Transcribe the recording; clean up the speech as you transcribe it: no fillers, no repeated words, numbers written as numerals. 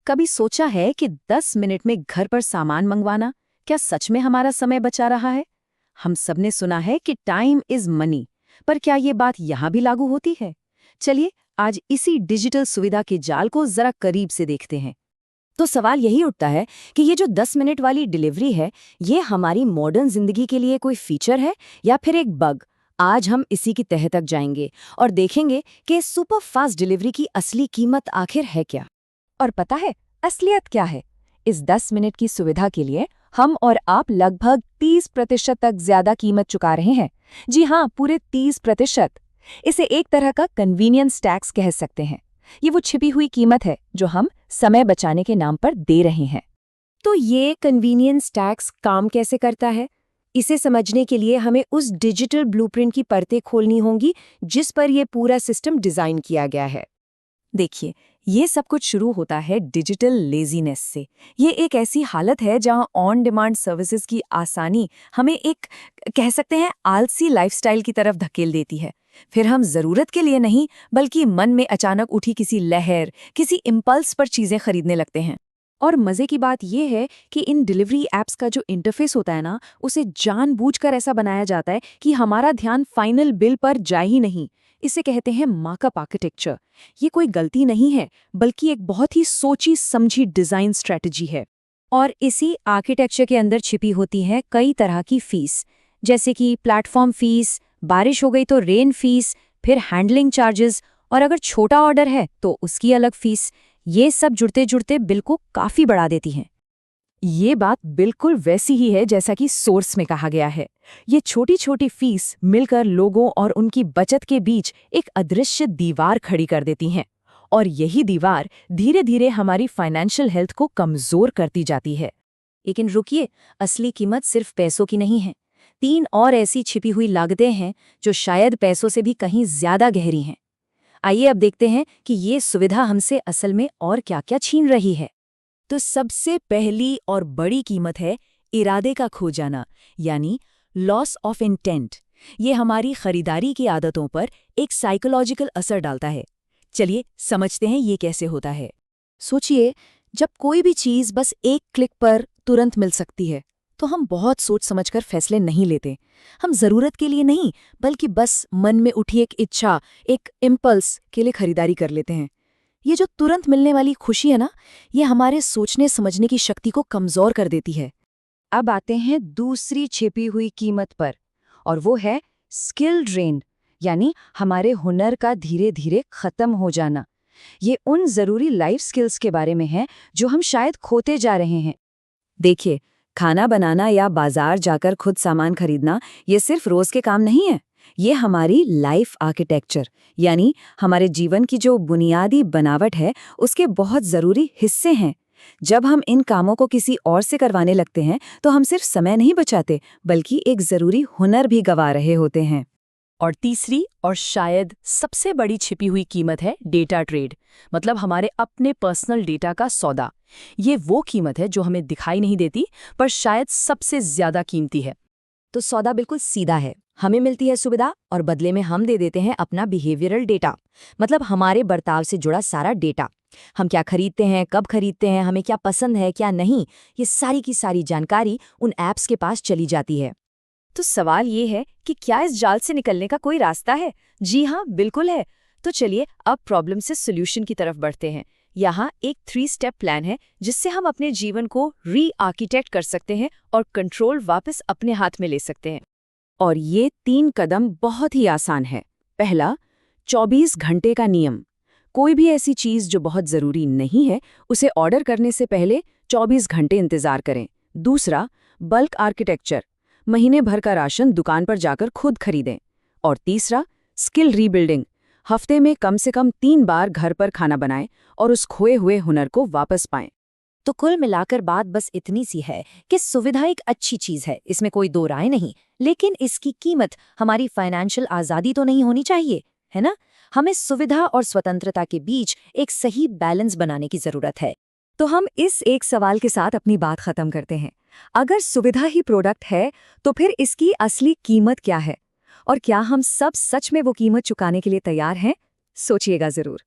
कभी सोचा है कि 10 मिनट में घर पर सामान मंगवाना क्या सच में हमारा समय बचा रहा है? हम सबने सुना है कि टाइम इज मनी, पर क्या ये बात यहाँ भी लागू होती है? चलिए आज इसी डिजिटल सुविधा के जाल को जरा करीब से देखते हैं। तो सवाल यही उठता है कि ये जो 10 मिनट वाली डिलीवरी है, ये हमारी मॉडर्न जिंदगी के लिए कोई फीचर है या फिर एक बग? आज हम इसी की तह तक जाएंगे और देखेंगे कि सुपर फास्ट डिलीवरी की असली कीमत आखिर है क्या। और पता है असलियत क्या है? इस 10 मिनट की सुविधा के लिए हम और आप लगभग 30% तक ज्यादा कीमत चुका रहे हैं। जी हाँ, पूरे 30%। इसे एक तरह का कन्वीनियंस टैक्स कह सकते हैं। ये वो छिपी हुई कीमत है जो हम समय बचाने के नाम पर दे रहे हैं। तो ये कन्वीनियंस टैक्स काम कैसे करता है? इसे समझने के लिए हमें उस डिजिटल ब्लूप्रिंट की परतें खोलनी होंगी जिस पर यह पूरा सिस्टम डिजाइन किया गया है। देखिए, ये सब कुछ शुरू होता है डिजिटल लेजीनेस से। ये एक ऐसी हालत है जहां ऑन डिमांड सर्विसेज की आसानी हमें एक कह सकते हैं आलसी लाइफस्टाइल की तरफ धकेल देती है। फिर हम जरूरत के लिए नहीं बल्कि मन में अचानक उठी किसी लहर, किसी इम्पल्स पर चीजें खरीदने लगते हैं। और मजे की बात यह है कि इन डिलीवरी ऐप्स का जो इंटरफेस होता है ना, उसे जानबूझकर ऐसा बनाया जाता है कि हमारा ध्यान फाइनल बिल पर जाए ही नहीं। इसे कहते हैं मार्कअप आर्किटेक्चर। ये कोई गलती नहीं है बल्कि एक बहुत ही सोची समझी डिजाइन स्ट्रेटजी है। और इसी आर्किटेक्चर के अंदर छिपी होती है कई तरह की फीस, जैसे कि प्लेटफॉर्म फीस, बारिश हो गई तो रेन फीस, फिर हैंडलिंग चार्जेस, और अगर छोटा ऑर्डर है तो उसकी अलग फीस। ये सब जुड़ते जुड़ते बिल को काफी बढ़ा देती हैं। ये बात बिल्कुल वैसी ही है जैसा कि सोर्स में कहा गया है। ये छोटी छोटी फीस मिलकर लोगों और उनकी बचत के बीच एक अदृश्य दीवार खड़ी कर देती हैं, और यही दीवार धीरे धीरे हमारी फाइनेंशियल हेल्थ को कमजोर करती जाती है। लेकिन रुकिए, असली कीमत सिर्फ पैसों की नहीं है। 3 और ऐसी छिपी हुई लागतें हैं जो शायद पैसों से भी कहीं ज्यादा गहरी हैं। आइए अब देखते हैं कि ये सुविधा हमसे असल में और क्या-क्या छीन रही है। तो सबसे पहली और बड़ी कीमत है इरादे का खो जाना, यानी लॉस ऑफ इंटेंट। ये हमारी खरीदारी की आदतों पर एक साइकोलॉजिकल असर डालता है। चलिए समझते हैं ये कैसे होता है। सोचिए, जब कोई भी चीज बस एक क्लिक पर तुरंत मिल सकती है तो हम बहुत सोच समझकर फैसले नहीं लेते। हम जरूरत के लिए नहीं बल्कि बस मन में उठी एक इच्छा, एक इम्पल्स के लिए खरीदारी कर लेते हैं। ये जो तुरंत मिलने वाली खुशी है ना, ये हमारे सोचने समझने की शक्ति को कमजोर कर देती है। अब आते हैं दूसरी छिपी हुई कीमत पर, और वो है स्किल ड्रेन, यानी हमारे हुनर का धीरे धीरे खत्म हो जाना। ये उन जरूरी लाइफ स्किल्स के बारे में है जो हम शायद खोते जा रहे हैं। देखिए, खाना बनाना या बाजार जाकर खुद सामान खरीदना ये सिर्फ रोज के काम नहीं है। ये हमारी लाइफ आर्किटेक्चर, यानी हमारे जीवन की जो बुनियादी बनावट है, उसके बहुत जरूरी हिस्से हैं। जब हम इन कामों को किसी और से करवाने लगते हैं तो हम सिर्फ समय नहीं बचाते बल्कि एक जरूरी हुनर भी गंवा रहे होते हैं। और तीसरी और शायद सबसे बड़ी छिपी हुई कीमत है डेटा ट्रेड, मतलब हमारे अपने पर्सनल डेटा का सौदा। ये वो कीमत है जो हमें दिखाई नहीं देती पर शायद सबसे ज्यादा कीमती है। तो सौदा बिल्कुल सीधा है। हमें मिलती है सुविधा और बदले में हम दे देते हैं अपना बिहेवियरल डेटा, मतलब हमारे बर्ताव से जुड़ा सारा डेटा। हम क्या खरीदते हैं, कब खरीदते हैं, हमें क्या पसंद है क्या नहीं, ये सारी की सारी जानकारी उन ऐप्स के पास चली जाती है। तो सवाल ये है कि क्या इस जाल से निकलने का कोई रास्ता है? जी हाँ, बिल्कुल है। तो चलिए अब प्रॉब्लम से सॉल्यूशन की तरफ बढ़ते हैं। यहाँ एक 3 स्टेप प्लान है जिससे हम अपने जीवन को री-आर्किटेक्ट कर सकते हैं और कंट्रोल वापस अपने हाथ में ले सकते हैं। और ये 3 कदम बहुत ही आसान है। पहला, 24 घंटे का नियम। कोई भी ऐसी चीज जो बहुत जरूरी नहीं है उसे ऑर्डर करने से पहले 24 घंटे इंतजार करें। दूसरा, बल्क आर्किटेक्चर। महीने भर का राशन दुकान पर जाकर खुद खरीदें। और तीसरा, स्किल रीबिल्डिंग। हफ्ते में कम से कम 3 बार घर पर खाना बनाएं और उस खोए हुए हुनर को वापस पाएं। तो कुल मिलाकर बात बस इतनी सी है कि सुविधा एक अच्छी चीज है, इसमें कोई दो राय नहीं, लेकिन इसकी कीमत हमारी फाइनेंशियल आजादी तो नहीं होनी चाहिए, है ना? हमें सुविधा और स्वतंत्रता के बीच एक सही बैलेंस बनाने की जरूरत है। तो हम इस एक सवाल के साथ अपनी बात खत्म करते हैं। अगर सुविधा ही प्रोडक्ट है तो फिर इसकी असली कीमत क्या है? और क्या हम सब सच में वो कीमत चुकाने के लिए तैयार हैं? सोचिएगा जरूर।